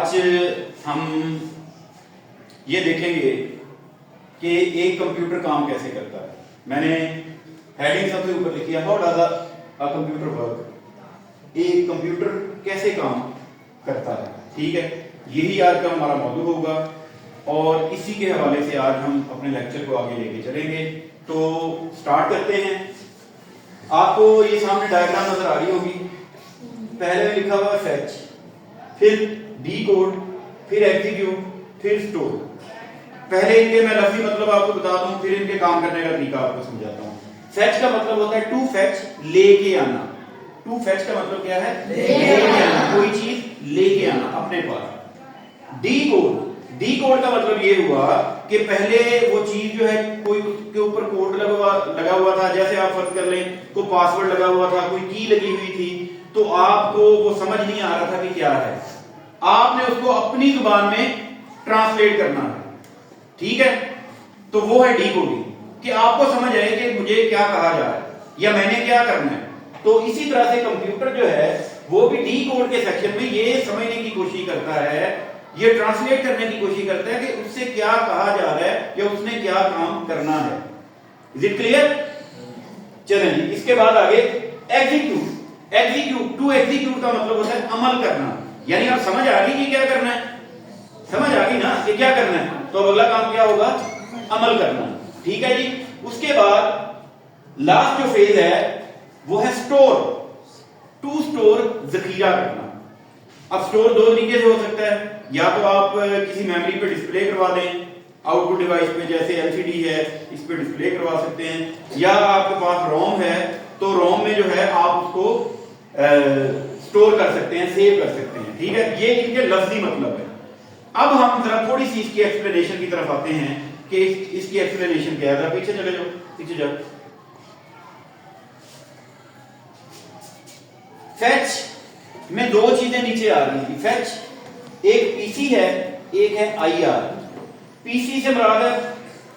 आज हम ये देखेंगे कि एक कंप्यूटर काम कैसे करता है। मैंने हेडिंग सबसे ऊपर लिखी है, how does a computer work. एक कंप्यूटर कैसे काम करता है, ठीक है। यही आज का हमारा मौजू होगा और इसी के हवाले से आज हम अपने लेक्चर को आगे लेके चलेंगे। तो स्टार्ट करते हैं। आपको ये सामने डायग्राम नजर आ रही होगी। पहले लिखा हुआ फेच, फिर डीकोड, फिर एग्जीक्यूट, फिर स्टोर। पहले इनके मैं लफ्जी मतलब आपको बता दूं, फिर इनके काम करने का तरीका आपको समझाता हूं। फेच का मतलब होता है टू फेच, लेके आना। टू फेच का मतलब क्या है? लेके आना, कोई चीज लेके आना अपने पास। डीकोड, डीकोड का मतलब ये हुआ कि पहले वो चीज जो है कोई के ऊपर कोड लगा हुआ था। जैसे आप फर्ज कर लें कोई पासवर्ड लगा हुआ था, कोई की लगी हुई थी, तो आपको वो समझ नहीं आ रहा था कि क्या है। आपने उसको अपनी जुबान में ट्रांसलेट करना है, ठीक है। तो वो है डीकोडिंग, कि आपको समझ आए कि मुझे क्या कहा जा रहा है या मैंने क्या करना है। तो इसी तरह से कंप्यूटर जो है वो भी डीकोड के सेक्शन में ये समझने की कोशिश करता है, ये ट्रांसलेट करने की कोशिश करता है कि उससे क्या कहा जा रहा है या उसने क्या काम करना है। Is it clear? चलें जी, इसके बाद आगे एग्जीक्यूट। एग्जीक्यूट, टू एग्जीक्यूट का मतलब होता है अमल करना। यानी आप समझ आ गई कि क्या करना है, समझ आ गई ना कि क्या करना है, तो अगला काम क्या होगा? अमल करना, ठीक है जी। उसके बाद लास्ट जो फेज है वो है स्टोर। टू स्टोर, जखीरा करना। अब स्टोर दो तरीके से हो सकता है, या तो आप किसी मेमोरी पे डिस्प्ले करवा दें, आउटपुट डिवाइस पे, जैसे एलसीडी है इस पे डिस्प्ले करवा सकते हैं, या आपके पास रोम है तो रोम में जो है आप उसको स्टोर कर सकते हैं, सेव कर सकते हैं, ठीक है। ये इनके लफ्जी मतलब है। अब हम जरा थोड़ी सी इसकी एक्सप्लेनेशन की तरफ आते हैं कि इसकी एक्सप्लेनेशन क्या है। जरा पीछे चले जाओ, पीछे जाओ। फेच में दो चीजें नीचे आ रही थी। फेच एक पीसी है, एक है आईआर। पीसी से मुराद है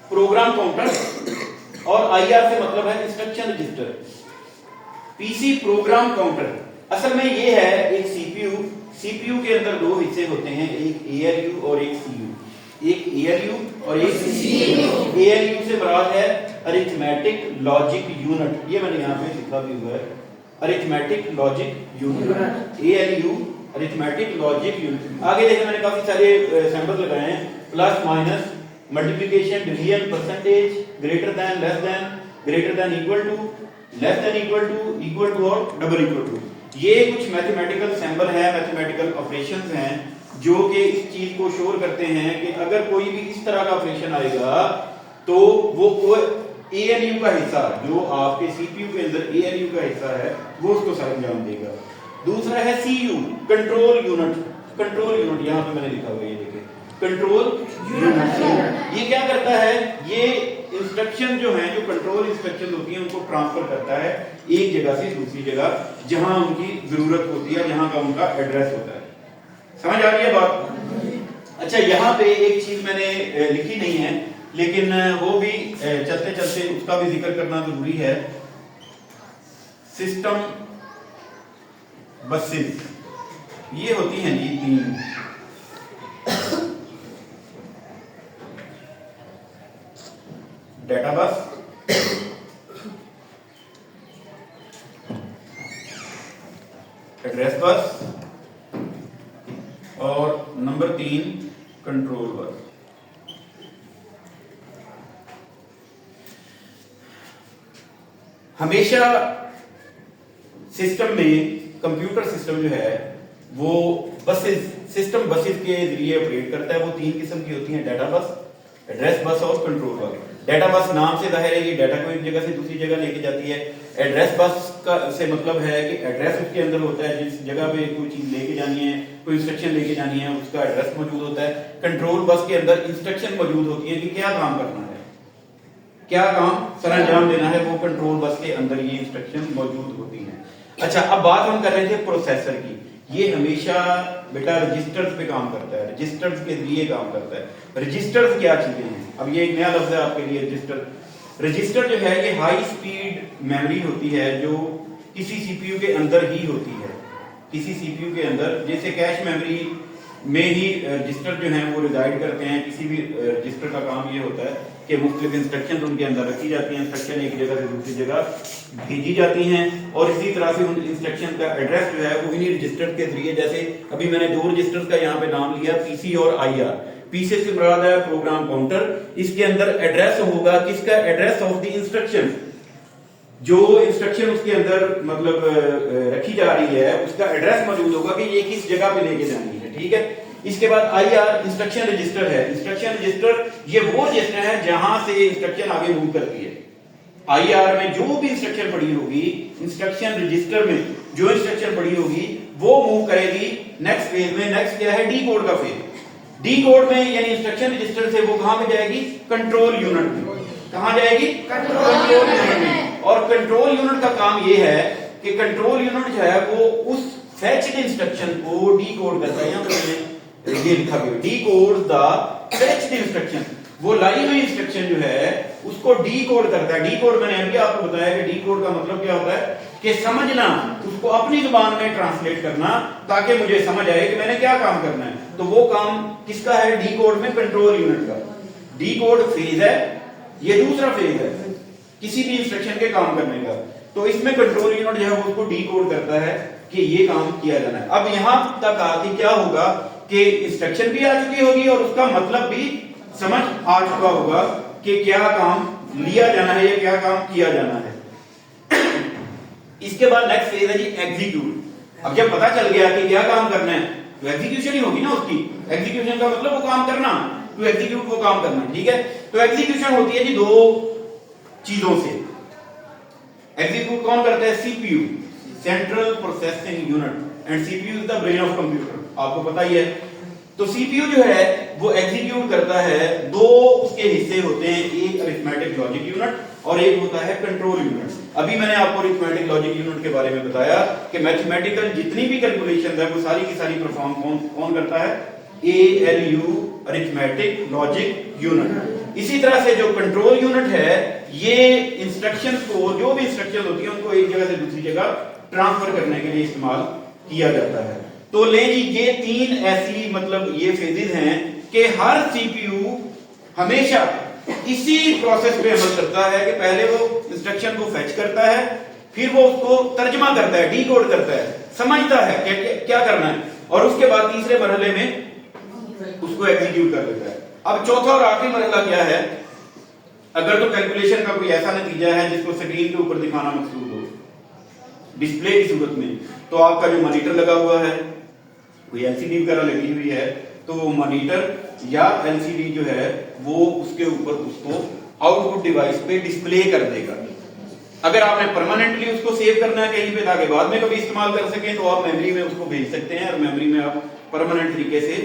प्रोग्राम काउंटर और आईआर से मतलब है instruction register. PC program counter असल में ये है एक सीपीयू। सीपीयू के अंदर दो हिस्से होते हैं, एक एएलयू और एक सीयू। एक एएलयू और एक सीयू। एएलयू से मुराद है अरिथमेटिक लॉजिक यूनिट, ये मैंने यहां पे लिखा भी हुआ है, arithmetic logic unit. ALU arithmetic logic unit. आगे देखिए मैंने काफी सारे सैंपल लगाए हैं, plus minus, multiplication, division, percentage, greater than, less than, greater than, equal to, less than equal to और डबल इक्वल टू। ये कुछ मैथमेटिकल सिंबल है, मैथमेटिकल ऑपरेशंस हैं जो कि इस चीज को शोर करते हैं कि अगर कोई भी इस तरह का ऑपरेशन आएगा तो वो एएलयू का हिस्सा, जो आपके सीपीयू के अंदर एएलयू का हिस्सा है, वो उसको सरंजाम देगा। दूसरा है CU, control unit. Control unit यहां पे मैंने लिखा हुआ है, ये देखिए, कंट्रोल यूनिट। ये क्या करता है? ये इंस्ट्रक्शन जो है, जो कंट्रोल इंस्ट्रक्शन होती है, उनको ट्रांसफर करता है एक जगह से दूसरी जगह, जहां उनकी जरूरत होती है, जहां का उनका एड्रेस होता है। समझ आ रही है बात? अच्छा, यहां पे एक चीज मैंने लिखी नहीं है, लेकिन वो भी चलते चलते उसका भी जिक्र करना जरूरी है। सिस्टम बसेस ये होती हैं जी तीन। डेटा बस, एड्रेस बस और नंबर 3 कंट्रोल बस। हमेशा सिस्टम में, कंप्यूटर सिस्टम जो है वो बसेस, सिस्टम बसेस के जरिए ऑपरेट करता है। वो तीन किस्म की होती हैं, डेटा बस, एड्रेस बस और कंट्रोल बस। डेटा बस नाम से जाहिर है, ये डाटा को एक जगह से दूसरी जगह लेके जाती है। एड्रेस बस का से मतलब है कि एड्रेस उसके अंदर होता है, जिस जगह पे कोई चीज लेके जानी है, कोई इंस्ट्रक्शन लेके जानी है, उसका एड्रेस मौजूद होता है। कंट्रोल बस के अंदर इंस्ट्रक्शन मौजूद होती है कि क्या काम करना है, क्या काम सरंजाम देना है, वो कंट्रोल बस के अंदर ये इंस्ट्रक्शन मौजूद होती है। अच्छा, अब बात हम कर रहे थे प्रोसेसर की। ये हमेशा बेटा रजिस्टर्स पे काम करता है, रजिस्टर्स के लिए काम करता है। रजिस्टर्स क्या चीजें हैं? अब ये एक नया लफ्ज है आपके लिए, रजिस्टर। रजिस्टर जो है ये हाई स्पीड मेमोरी होती है जो किसी सीपीयू के अंदर ही होती है, किसी सीपीयू के अंदर। जैसे कैश मेमोरी में ही रजिस्टर जो हैं वो रिजाइड करते हैं। किसी भी रजिस्टर का काम ये होता है कि मुख्तलिफ इंस्ट्रक्शन उनके अंदर रखी जाती हैं, इंस्ट्रक्शन एक जगह से दूसरी जगह भेजी जाती हैं, और इसी तरह से उन इंस्ट्रक्शन का एड्रेस जो है वो इन्हीं रजिस्टर के जरिए, जैसे अभी मैंने दो रजिस्टर्स का यहाँ पे नाम लिया, पीसी और आईआर। पीसी से मुराद है प्रोग्राम काउंटर, इसके अंदर एड्रेस होगा किसका, एड्रेस ऑफ द इंस्ट्रक्शन, जो इंस्ट्रक्शन उसके अंदर मतलब रखी जा रही है उसका एड्रेस मौजूद होगा कि ये किस जगह पे लेके जानी है, ठीक है। इसके बाद आईआर इंस्ट्रक्शन रजिस्टर है। इंस्ट्रक्शन रजिस्टर ये वो रजिस्टर है जहां से इंस्ट्रक्शन आगे मूव करती है। आईआर में जो भी इंस्ट्रक्शन पड़ी होगी, इंस्ट्रक्शन रजिस्टर में जो इंस्ट्रक्शन पड़ी होगी वो मूव करेगी नेक्स्ट फेज में। नेक्स्ट क्या है, डी कोड का फेज। डी कोड में यानी इंस्ट्रक्शन रजिस्टर से वो कहां पे जाएगी, कंट्रोल यूनिट में। कहां जाएगी, कंट्रोल यूनिट में। और कंट्रोल यूनिट का काम ये है कि कंट्रोल यूनिट जो है वो उस फेच्ड इंस्ट्रक्शन को डी कोड करता है। यहां पे ये लिखा गया, D code the fetched instruction, वो लाई हुई इंस्ट्रक्शन जो है उसको डी कोड करता है। डी कोड मैंने अभी आपको बताया कि डी कोड का मतलब क्या होता है कि समझना, उसको अपनी जुबान में ट्रांसलेट करना ताकि मुझे समझ आए कि मैंने क्या काम करना है। तो वो काम किसका है, डी कोड में कंट्रोल यूनिट का। डी कोड फेज है, ये दूसरा फेज है किसी भी इंस्ट्रक्शन के काम करने का। तो इसमें कंट्रोल यूनिट जो है वो उसको डी कोड करता है कि ये काम किया जाना है। अब यहां तक आके क्या होगा कि इंस्ट्रक्शन भी आ चुकी होगी और उसका मतलब भी समझ आ चुका होगा कि क्या काम लिया जाना है या क्या काम किया जाना है। इसके बाद नेक्स्ट फेज है जी एग्जीक्यूट। अब जब पता चल गया कि क्या काम करना है तो एग्जीक्यूशन ही होगी ना उसकी। एग्जीक्यूशन का मतलब वो काम करना, टू एग्जीक्यूट वो काम करना, ठीक है। तो एग्जीक्यूशन होती है जी दो चीजों से। एग्जीक्यूट कौन करता है, CPU, central processing unit, and CPU is the brain of computer, आपको पता ही है। तो सीपीयू जो है वो एग्जीक्यूट करता है, दो उसके हिस्से होते हैं, एक अरिथमेटिक लॉजिक यूनिट और एक होता है कंट्रोल यूनिट। अभी मैंने आपको अरिथमेटिक लॉजिक यूनिट के बारे में बताया कि मैथमेटिकल जितनी भी कैलकुलेशन है वो सारी की सारी परफॉर्म कौन करता है, एएलयू, अरिथमेटिक लॉजिक यूनिट। इसी तरह से जो कंट्रोल यूनिट है ये इंस्ट्रक्शंस को, जो भी इंस्ट्रक्शन होती है उनको एक जगह से दूसरी जगह ट्रांसफर करने के लिए इस्तेमाल किया जाता है। तो ले जी ये तीन ऐसी मतलब ये फेजेस हैं कि हर सीपीयू हमेशा इसी प्रोसेस पे अमल करता है कि पहले वो इंस्ट्रक्शन को फेच करता है, फिर वो उसको तर्जमा करता है, डी कोड करता है, समझता है क्या करना है, और उसके बाद तीसरे मरहले में उसको एग्जीक्यूट कर देता है। अब चौथा और आखिरी मरहला क्या है, अगर तो कैलकुलेशन का कोई ऐसा नतीजा है जिसको स्क्रीन के ऊपर दिखाना मकसूद हो डिस्प्ले की सूरत में, तो आपका जो मॉनिटर लगा हुआ है, कोई एलसीडी वगैरह लगी हुई है, तो वो मॉनिटर या एलसीडी जो है वो उसके ऊपर उसको आउटपुट डिवाइस पे डिस्प्ले कर देगा। अगर आपने परमानेंटली उसको सेव करना है कहीं पे ताकि बाद में कभी इस्तेमाल कर सकें, तो आप मेमोरी में उसको भेज सकते हैं और मेमोरी में आप परमानेंट तरीके से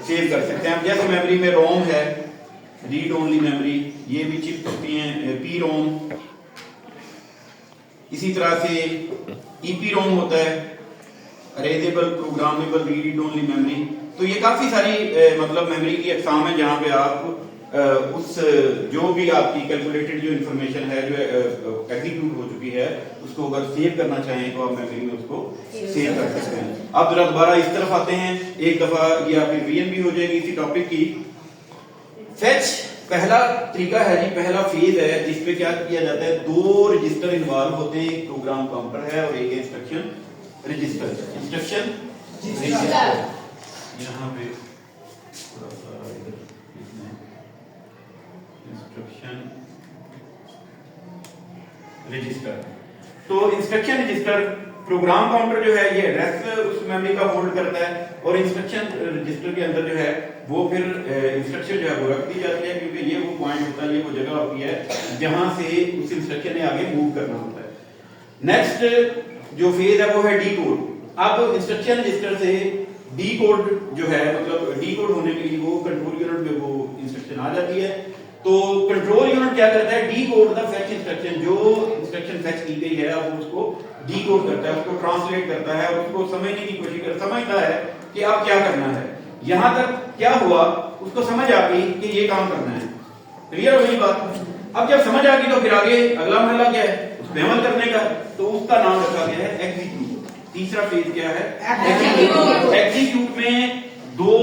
सेव कर सकते हैं। जैसे मेमोरी में रोम है, रीड ओनली मेमोरी, ये भी चिप्स होती हैं, पी रोम, इसी तरह से ईपी रोम होता है, अरेजेबल प्रोग्रामेबल रीड ओनली मेमोरी। तो ये काफी सारी मतलब मेमोरी की अक़साम है जहां पे आप उस जो भी आपकी कैलकुलेटेड जो इंफॉर्मेशन है जो एग्जीक्यूट हो चुकी है उसको अगर सेव करना चाहें तो आप मेमोरी में उसको सेव कर सकते हैं। अब जरा दोबारा इस तरफ आते हैं, एक दफा ये आपकी रिवीजन भी हो जाएगी इसी टॉपिक की। फेच पहला तरीका है जी, पहला फेज है जिसपे क्या किया जाता है, दो रजिस्टर इन्वॉल्व होते हैं, एक प्रोग्राम काउंटर है और एक इंस्ट्रक्शन रजिस्टर। इंस्ट्रक्शन रजिस्टर यहाँ पे थोड़ा सा इधर इंस्ट्रक्शन रजिस्टर। तो इंस्ट्रक्शन रजिस्टर, प्रोग्राम काउंटर जो है ये एड्रेस उस मेमोरी का होल्ड करता है और इंस्ट्रक्शन रजिस्टर के अंदर जो है वो फिर इंस्ट्रक्शन जो है वो रख दी जाती है, क्योंकि ये वो पॉइंट होता है, ये वो जगह होती है जहां से उस इंस्ट्रक्शन ने आगे मूव करना होता है। नेक्स्ट जो फेज है वो है डी कोड। अब इंस्ट्रक्शन रजिस्टर से डी कोड जो है मतलब डी कोड होने के लिए वो कंट्रोल यूनिट में वो इंस्ट्रक्शन आ जाती है। तो कंट्रोल यूनिट क्या करता है, D code the fetch instruction, जो इंस्ट्रक्शन फेच की गई है अब उसको डी कोड करता है, उसको ट्रांसलेट करता है, उसको समझने की कोशिश करता है, समझता है कि अब क्या करना है। यहां तक क्या हुआ, उसको समझ आ गई कि ये काम करना है, क्लियर हो गई बात। अब जब समझ आ गई तो फिर आगे अगला मरहला क्या है, उस पे अमल करने का, तो उसका नाम रखा गया है एग्जीक्यूट। तीसरा फेज क्या है, एग्जीक्यूट। एग्जीक्यूट में दो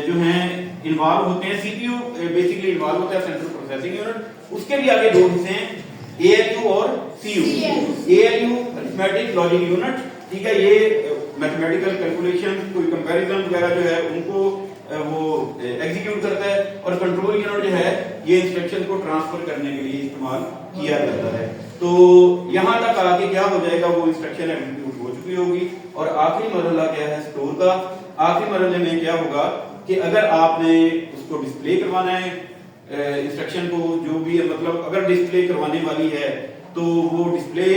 जो हैं इन्वॉल्व होते हैं, सीपीयू बेसिकली इन्वॉल्व होता है, सेंट्रल प्रोसेसिंग यूनिट, उसके भी आगे दो हिस्से हैं, एएलयू और CU. ALU arithmetic logic unit, ठीक है, ये मैथमेटिकल कैलकुलेशन, कोई कंपैरिजन वगैरह जो है उनको वो एग्जीक्यूट करता है, और कंट्रोल यूनिट जो है ये इंस्ट्रक्शन को ट्रांसफर करने के लिए इस्तेमाल किया जाता है। तो यहां तक आके क्या हो जाएगा, वो इंस्ट्रक्शन एग्जीक्यूट हो चुकी होगी, और आखिरी मरहला क्या है स्टोर का। आखिरी मरहले में क्या होगा कि अगर आपने उसको डिस्प्ले करवाना है इंस्ट्रक्शन को, जो भी है, मतलब अगर डिस्प्ले करवाने वाली है तो वो डिस्प्ले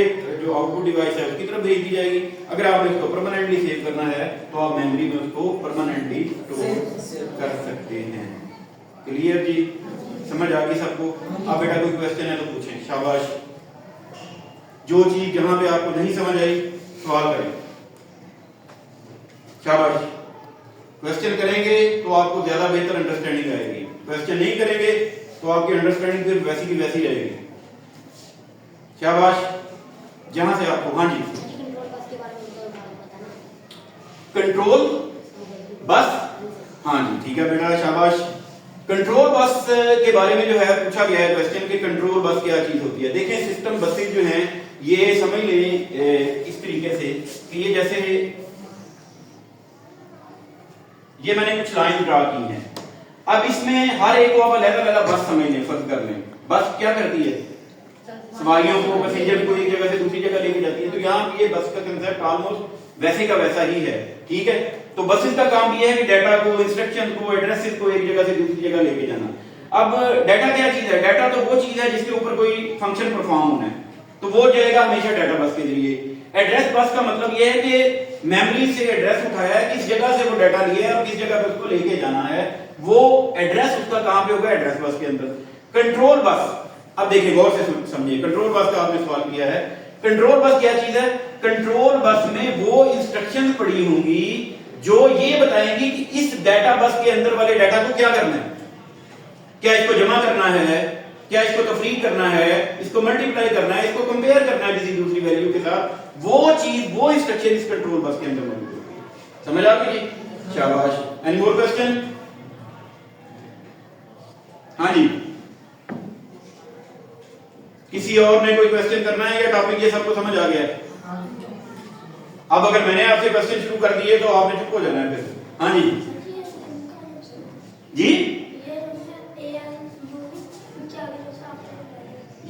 जो आउटपुट डिवाइस है उसकी तरफ भेज दी जाएगी। अगर आपने उसको परमानेंटली सेव करना है तो आप मेमोरी में उसको परमानेंटली स्टोर कर सकते हैं। क्लियर जी, समझ आ गई सबको? आप बेटा कोई क्वेश्चन है तो पूछें, शाबाश। जो चीज जहां पे आपको नहीं समझ आई सवाल करें, शाबाश। क्वेश्चन करेंगे तो आपको ज्यादा बेहतर अंडरस्टैंडिंग आएगी, क्वेश्चन नहीं करेंगे तो आपकी अंडरस्टैंडिंग फिर वैसी की वैसी रहेगी। शाबाश। जहां से आपको, हाँ जी, कंट्रोल बस, हाँ जी, ठीक है बेटा, शाबाश। कंट्रोल बस के बारे में जो है पूछा गया है क्वेश्चन कि कंट्रोल बस क्या चीज होती है। देखें, सिस्टम बसेज जो हैं ये समझ लें इस तरीके से कि ये जैसे ये मैंने कुछ लाइन ड्रा की हैं, अब इसमें हर एक को आप अलग-अलग बस समझ लें, फर्ज कर लें। बस क्या करती है, सवारियों को, पैसेंजर को एक जगह से दूसरी जगह लेके जाती है। तो यहाँ ये बस का कंसेप्ट ऑलमोस्ट वैसे का वैसा ही है, ठीक है। तो बसेस का काम ये है कि डाटा को, इंस्ट्रक्शन को, एड्रेसेस को एक जगह से दूसरी जगह लेके जाना। अब डाटा क्या चीज है, डाटा तो वो चीज है जिसके ऊपर कोई फंक्शन परफॉर्म होना है, तो वो जाएगा हमेशा डाटा बस के जरिए। एड्रेस बस का मतलब ये है कि मेमोरी से एड्रेस उठाया है, किस जगह से वो डाटा लिया है और किस जगह पे उसको लेके जाना है, वो एड्रेस उसका कहां पे होगा, एड्रेस बस के अंदर। कंट्रोल बस, अब देखिए गौर से समझिए, कंट्रोल बस का आपने सवाल किया है। कंट्रोल बस क्या चीज है, कंट्रोल बस में वो इंस्ट्रक्शंस पड़ी होंगी जो ये बताएंगी कि इस डाटा बस के अंदर वाले डाटा को क्या करना है, क्या इसको जमा करना है, क्या इसको तफरीक करना है, इसको मल्टीप्लाई करना है, इसको कंपेयर करना है किसी दूसरी वैल्यू के साथ। वो चीज, वो इंस्ट्रक्शन इस कंट्रोल बस के अंदर मौजूद होती है। समझ आ गई जी, शाबाश। Any more question? हाँ जी, किसी और ने कोई क्वेश्चन करना है या टॉपिक ये सबको समझ आ गया है? अब अगर मैंने आपसे क्वेश्चन शुरू कर दिए तो आपने चुप हो जाना है फिर। हाँ जी जी,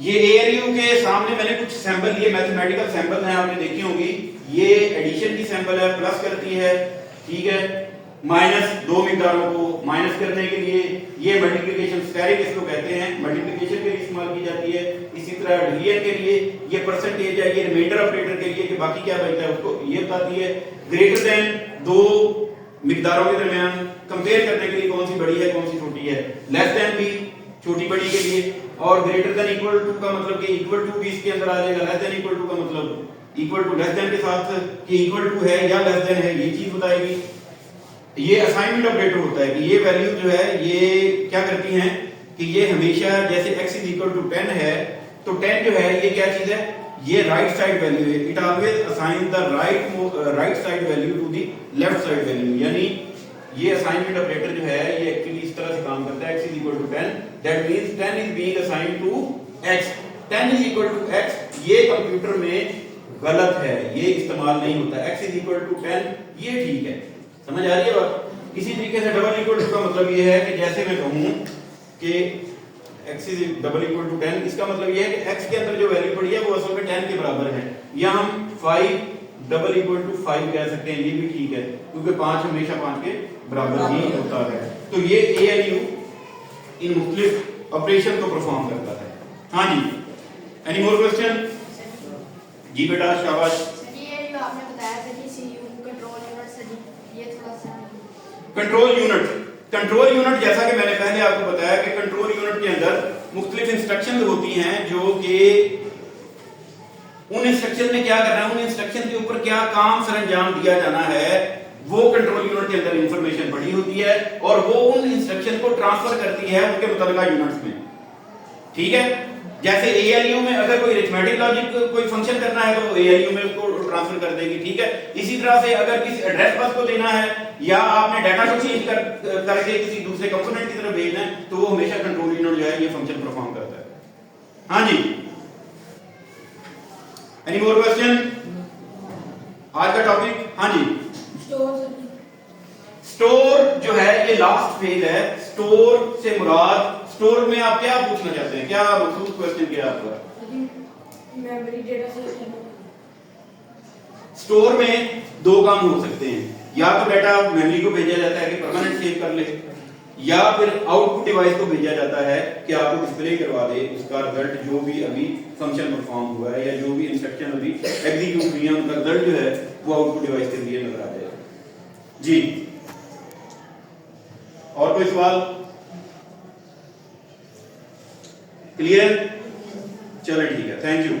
ये एएलयू के सामने मैंने कुछ सैंपल लिए, मैथमेटिकल सैंपल हैं, आपने देखी होंगी। ये एडिशन की सैंपल है, प्लस करती है, ठीक है, माइनस दो मिकदारों को माइनस करने के लिए। ये मल्टीप्लिकेशन स्क्वायरिंग इसको कहते हैं, मल्टीप्लिकेशन के लिए इस्तेमाल की जाती है। इसी तरह डिवीजन के लिए ये परसेंटेज है, ये रिमाइंडर ऑपरेटर के लिए कि बाकी क्या बचता है उसको ये बताती है। ग्रेटर देन दो मिकदारों के दरमियान कंपेयर करने के लिए कौन सी बड़ी है कौन सी छोटी है। लेस देन भी छोटी बड़ी के लिए, और ग्रेटर देन इक्वल टू का मतलब कि इक्वल टू भी इसके अंदर आ जाएगा। लेस देन इक्वल टू का मतलब इक्वल टू लेस देन के साथ कि इक्वल टू है या लेस देन है, ये चीज बताएगी। ये असाइनमेंट ऑपरेटर होता है कि ये वैल्यू जो है ये क्या करती हैं कि ये हमेशा जैसे x इज इक्वल टू 10 है तो 10 जो है ये क्या चीज है, ये राइट साइड वैल्यू है। It always assign the right side value to the left side value. यानी ये असाइनमेंट ऑपरेटर जो है ये एक्चुअली इस तरह से काम करता है, x is equal to 10, that means 10 is being assigned to x, 10 is equal to x। ये कंप्यूटर में गलत है, ये इस्तेमाल नहीं होता। x इज इक्वल टू 10 ये ठीक है, समझ आ रही है बात। इसी तरीके से डबल इक्वल टू का मतलब ये है कि जैसे मैं कहूं कि x is double equal to 10, इसका मतलब ये है कि x के अंदर जो वैल्यू पड़ी है वो असल में 10 के बराबर है, या हम 5 डबल इक्वल टू 5 कह सकते हैं, ये भी ठीक है क्योंकि 5 हमेशा 5 के बराबर ही होता है। तो ये ALU इन मुख्तलिफ ऑपरेशन को परफॉर्म करता है। हाँ जी, एनी मोर क्वेश्चन? जी बेटा शाबाश। कंट्रोल यूनिट जैसा कि मैंने पहले आपको बताया कि कंट्रोल यूनिट के अंदर मुख्तलिफ इंस्ट्रक्शन होती हैं जो कि उन इंस्ट्रक्शन में क्या करना है, उन इंस्ट्रक्शन के ऊपर क्या काम सरंजाम दिया जाना है, वो कंट्रोल यूनिट के अंदर इंफॉर्मेशन पड़ी होती है और वो उन इंस्ट्रक्शन को ट्रांसफर करती है उनके मुताबिक यूनिट्स में। ठीक है, जैसे ALU में अगर कोई अरिथमेटिक लॉजिक कोई फंक्शन करना है तो ALU में उसको ट्रांसफर कर देगी। ठीक है, इसी तरह से अगर किसी एड्रेस बस को देना है या आपने डाटा को चेंज करके किसी दूसरे कंपोनेंट की तरफ भेजना है, तो वो हमेशा कंट्रोल यूनिट जो है ये फंक्शन परफॉर्म करता है। हाँ जी, एनी मोर क्वेश्चन? आज का टॉपिक, हाँ जी, स्टोर जो है ये लास्ट फेज है। स्टोर से मुराद, स्टोर में आप क्या पूछना चाहते हैं, क्या मखसूस क्वेश्चन क्या है आपका? मेमोरी डेटा सेव करना। स्टोर में दो काम हो सकते हैं, या तो डाटा मेमोरी को भेजा जाता है कि परमानेंट सेव कर ले, या फिर आउटपुट डिवाइस को भेजा जाता है कि आपको डिस्प्ले करवा दे उसका रिजल्ट, जो भी अभी फंक्शन परफॉर्म हुआ है या जो भी इंस्ट्रक्शन अभी एग्जीक्यूट हुई है उनका रिजल्ट जो है वो आउटपुट डिवाइस के लिए नजर आ जाएगा। जी, और कोई सवाल? क्लियर? चलो ठीक है, थैंक यू।